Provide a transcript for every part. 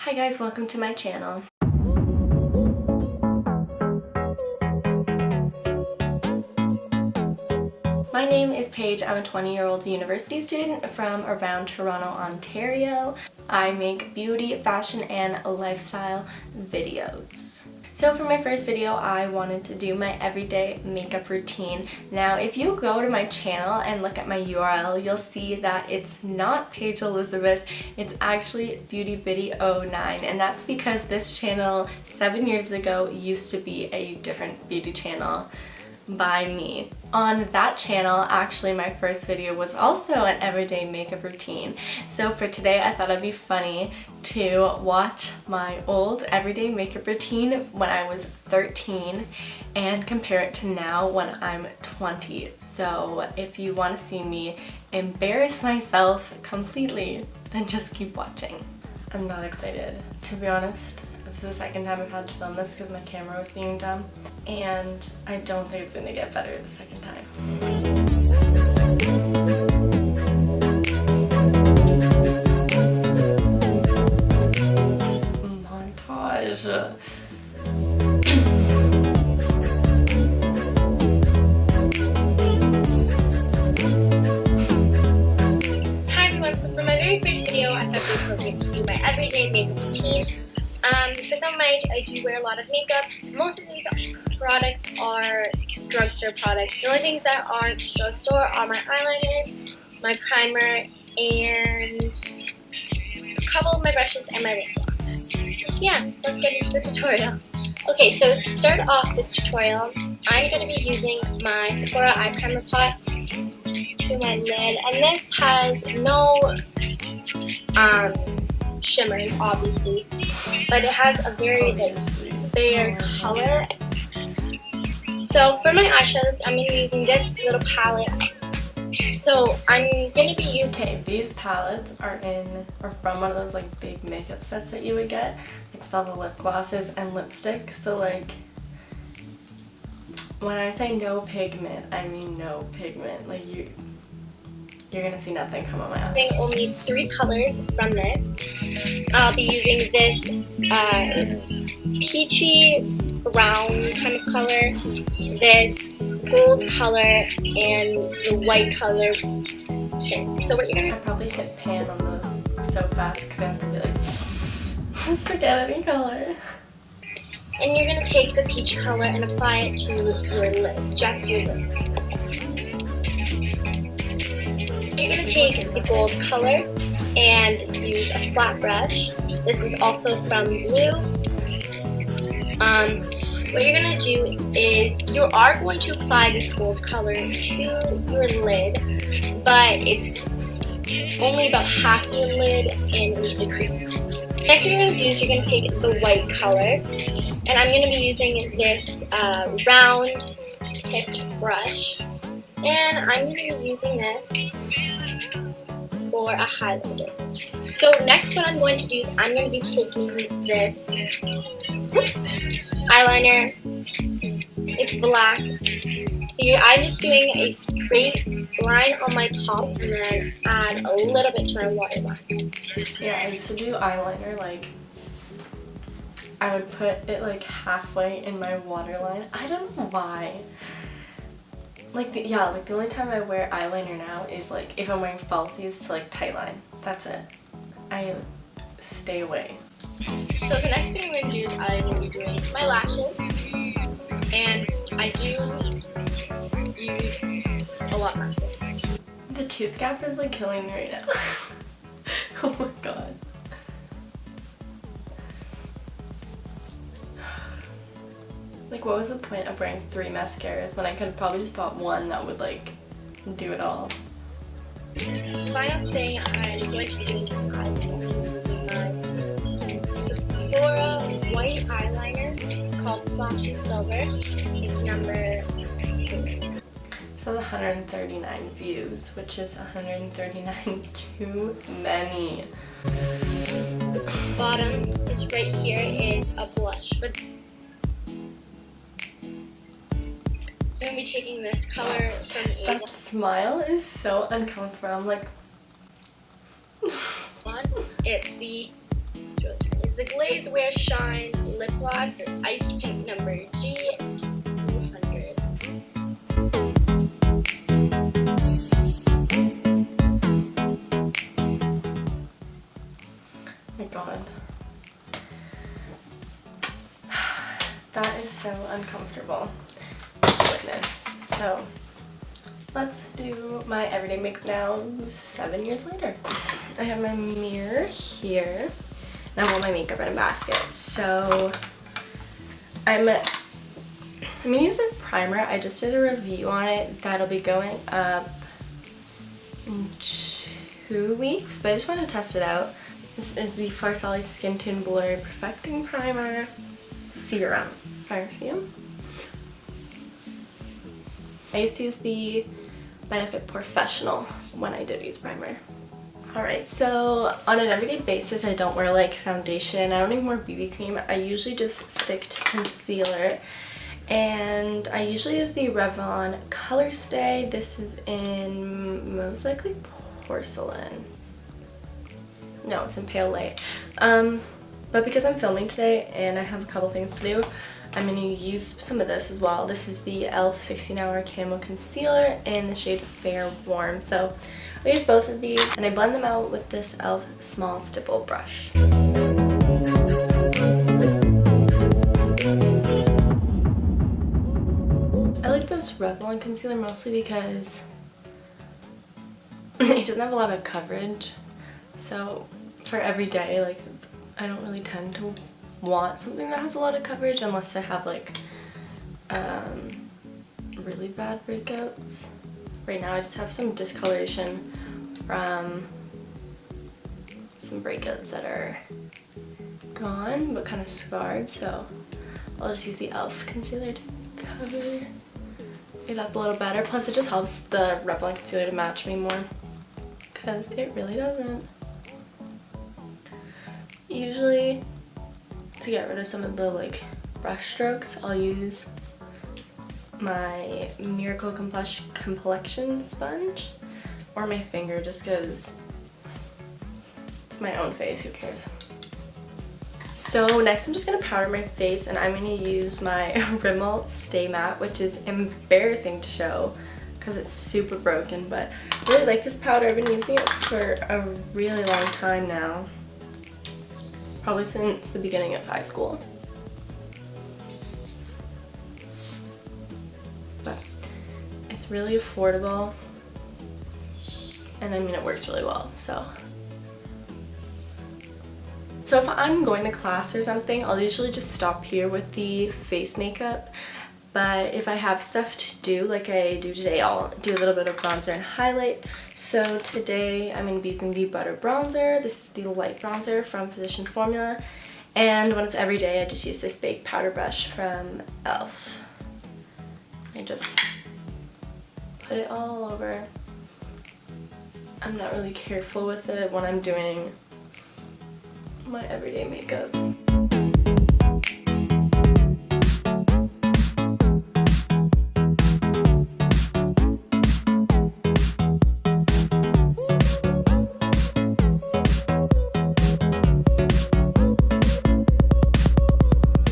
Hi guys, welcome to my channel. My name is Paige. I'm a 20-year-old university student from around Toronto, Ontario. I make beauty, fashion, and lifestyle videos. So for my first video, I wanted to do my everyday makeup routine. Now, if you go to my channel and look at my URL, you'll see that it's not Paige Elizabeth, it's actually BeautyBiddy09, and that's because this channel 7 years ago used to be a different beauty channel by me. On that channel, actually my first video was also an everyday makeup routine. So for today, I thought it'd be funny to watch my old everyday makeup routine when I was 13 and compare it to now when I'm 20. So if you want to see me embarrass myself completely, then just keep watching. I'm not excited, to be honest. This is the second time I've had to film this because my camera was being dumb, and I don't think it's going to get better the second time. Montage. Hi everyone, so for my very first video, I thought it would be appropriate to do my everyday makeup routine. For some of my age, I do wear a lot of makeup. Most of these products are drugstore products. The only things that aren't drugstore are my eyeliners, my primer, and a couple of my brushes and my lip gloss. So yeah, let's get into the tutorial. Okay, so to start off this tutorial, I'm going to be using my Sephora eye primer pot to my lid, and this has no shimmering, obviously, but it has a very fair color. So for my eyeshadows, I'm going to be using this little palette. So I'm going to be using... Okay, these palettes are from one of those like big makeup sets that you would get, like with all the lip glosses and lipstick. So like, when I say no pigment, I mean no pigment. Like you're gonna see nothing come on my eye. Using only 3 colors from this. I'll be using this peachy brown kind of color, this gold color, and the white color. So what you're gonna... I probably hit pan on those so fast because I have to be like, just to get any color. And you're gonna take the peach color and apply it to your lid, just your lid. You're going to take the gold color and use a flat brush. This is also from Blue. What you're going to do is you are going to apply this gold color to your lid, but it's only about half your lid and into the crease. Next what you're going to do is you're going to take the white color, and I'm going to be using this round tipped brush. And I'm going to be using this for a highlighter. So next what I'm going to do is I'm going to be taking this eyeliner. It's black. So I'm just doing a straight line on my top and then add a little bit to my waterline. Yeah, I used to do eyeliner, like, I would put it like halfway in my waterline. I don't know why. Like the only time I wear eyeliner now is like if I'm wearing falsies to like tight line. That's it. I stay away. So the next thing I'm going to do is I'm going to be doing my lashes, and I do use a lot more. The tooth gap is like killing me right now. Oh my god. Like, what was the point of wearing 3 mascaras when I could have probably just bought one that would like do it all? The final thing I'm going to do into my eyes is Sephora white eyeliner called Flashy Silver. It's number 2. So 139 views, which is 139 too many. Bottom is right here is a blush, but I'm going to be taking this color from Avon. That smile is so uncomfortable. I'm like... It's the the Glaze Wear Shine Lip Gloss in Ice Pink number G200. My God. That is so uncomfortable. Goodness. So, let's do my everyday makeup now, 7 years later. I have my mirror here, and I have all my makeup in a basket. So, I'm gonna use this primer. I just did a review on it. That'll be going up in 2 weeks, but I just want to test it out. This is the Farsali Skin Tone Blurry Perfecting Primer Serum. Perfume. I used to use the Benefit Professional when I did use primer. Alright, so on an everyday basis, I don't wear like foundation. I don't even wear BB cream. I usually just stick to concealer. And I usually use the Revlon Color Stay. This is in most likely porcelain. No, it's in pale light. But because I'm filming today and I have a couple things to do, I'm going to use some of this as well. This is the e.l.f. 16-Hour Camo Concealer in the shade Fair Warm. So I use both of these and I blend them out with this e.l.f. small stipple brush. I like this Revlon concealer mostly because it doesn't have a lot of coverage. So for every day, like, I don't really tend to want something that has a lot of coverage unless I have like really bad breakouts. Right now I just have some discoloration from some breakouts that are gone but kind of scarred, so I'll just use the e.l.f. concealer to cover it up a little better. Plus it just helps the Revlon concealer to match me more because it really doesn't. Usually, to get rid of some of the like brush strokes, I'll use my Miracle Complexion sponge or my finger just because it's my own face, who cares. So next I'm just going to powder my face and I'm going to use my Rimmel Stay Matte, which is embarrassing to show because it's super broken, but I really like this powder. I've been using it for a really long time now. Probably since the beginning of high school. But it's really affordable. And I mean, it works really well, so. So if I'm going to class or something, I'll usually just stop here with the face makeup. But if I have stuff to do, like I do today, I'll do a little bit of bronzer and highlight. So today I'm going to be using the Butter Bronzer. This is the light bronzer from Physicians Formula. And when it's everyday, I just use this big powder brush from e.l.f. I just put it all over. I'm not really careful with it when I'm doing my everyday makeup.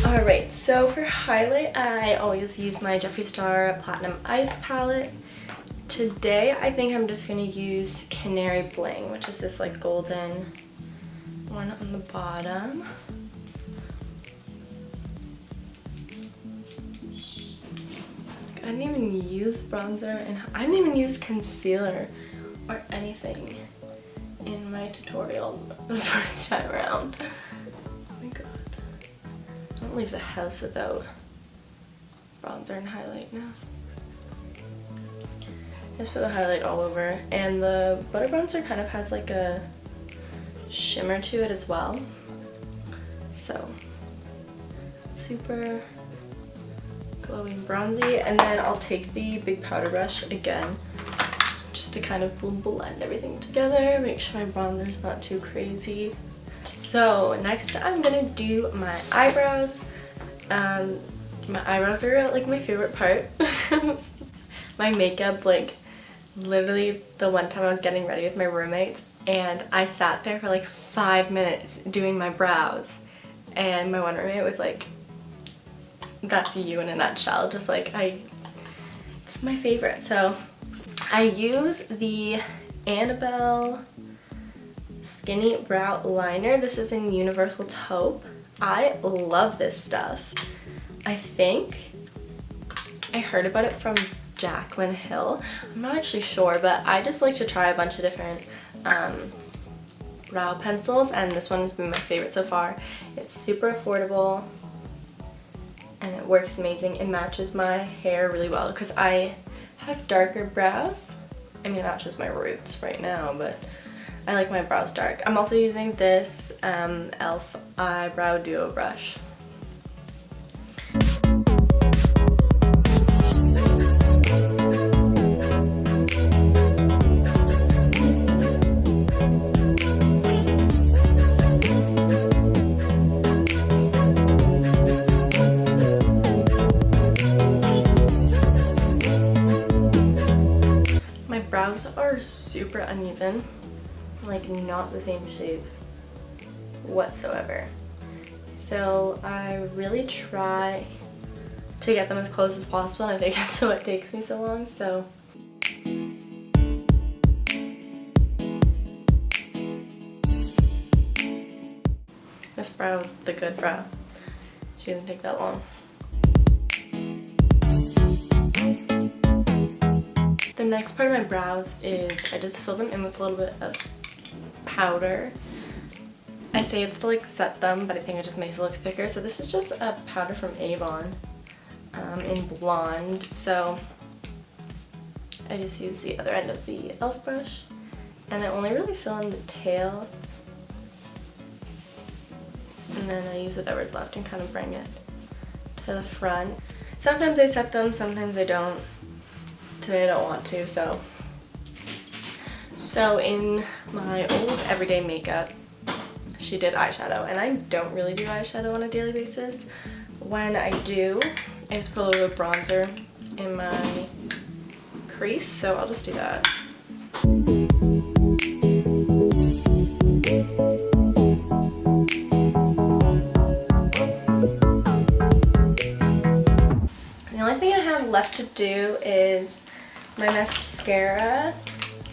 Alright, so for highlight, I always use my Jeffree Star Platinum Ice palette. Today, I think I'm just going to use Canary Bling, which is this like golden one on the bottom. I didn't even use bronzer and I didn't even use concealer or anything in my tutorial the first time around. Oh my god. I don't leave the house without bronzer and highlight now. Just put the highlight all over, and the Butter Bronzer kind of has like a shimmer to it as well. So, super glowing bronzy. And then I'll take the big powder brush again, just to kind of blend everything together, make sure my bronzer's not too crazy. So next I'm gonna do my eyebrows. My eyebrows are like my favorite part. My makeup, like literally the one time I was getting ready with my roommates and I sat there for like 5 minutes doing my brows and my one roommate was like, that's you in a nutshell. Just like, it's my favorite. So I use the Annabelle Skinny Brow Liner. This is in Universal Taupe. I love this stuff. I think I heard about it from Jaclyn Hill. I'm not actually sure, but I just like to try a bunch of different brow pencils, and this one has been my favorite so far. It's super affordable and it works amazing. It matches my hair really well because I have darker brows. I mean, it matches my roots right now, but I like my brows dark. I'm also using this e.l.f. Eyebrow Duo brush. Brows are super uneven, like not the same shape whatsoever. So I really try to get them as close as possible, and I think that's what takes me so long. So this brow is the good brow. She doesn't take that long. The next part of my brows is I just fill them in with a little bit of powder. I say it's to like set them, but I think it just makes it look thicker. So this is just a powder from Avon in blonde. So I just use the other end of the e.l.f. brush, and I only really fill in the tail, and then I use whatever's left and kind of bring it to the front. Sometimes I set them, sometimes I don't. Today I don't want to, so in my old everyday makeup, she did eyeshadow, and I don't really do eyeshadow on a daily basis. When I do, I just put a little bronzer in my crease, so I'll just do that. The only thing I have left to do is my mascara.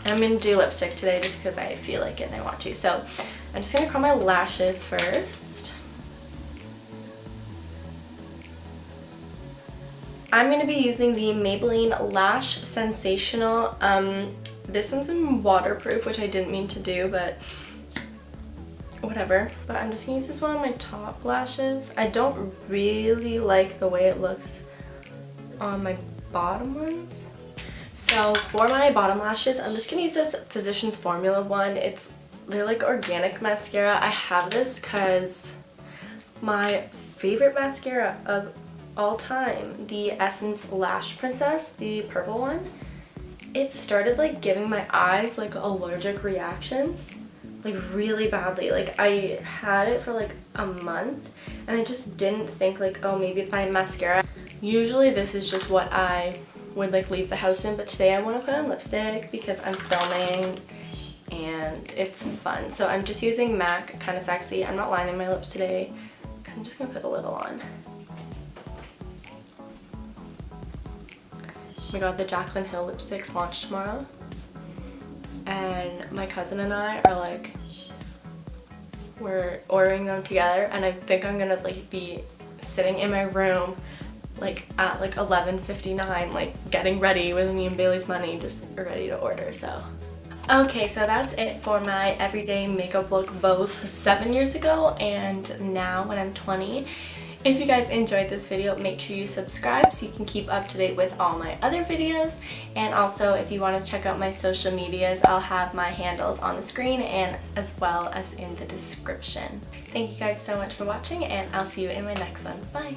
I'm going to do lipstick today just because I feel like it and I want to. So I'm just going to curl my lashes first. I'm going to be using the Maybelline Lash Sensational. This one's in waterproof, which I didn't mean to do, but whatever. But I'm just going to use this one on my top lashes. I don't really like the way it looks on my bottom ones. So for my bottom lashes, I'm just gonna use this Physicians Formula one. They're like organic mascara. I have this because my favorite mascara of all time, the Essence Lash Princess, the purple one, it started like giving my eyes like allergic reactions, like really badly. Like I had it for like a month and I just didn't think like, oh, maybe it's my mascara. Usually this is just what I would like leave the house in, but today I want to put on lipstick because I'm filming and it's fun. So I'm just using MAC Kinda Sexy. I'm not lining my lips today because I'm just gonna put a little on. Oh my god, the Jaclyn Hill lipsticks launch tomorrow, and my cousin and I are like, we're ordering them together, and I think I'm gonna like be sitting in my room like at like 11:59, like getting ready with me and Bailey's money, just ready to order. So okay, so that's it for my everyday makeup look, both 7 years ago and now when I'm 20. If you guys enjoyed this video, make sure you subscribe so you can keep up to date with all my other videos. And also, if you want to check out my social medias, I'll have my handles on the screen and as well as in the description. Thank you guys so much for watching, and I'll see you in my next one. Bye!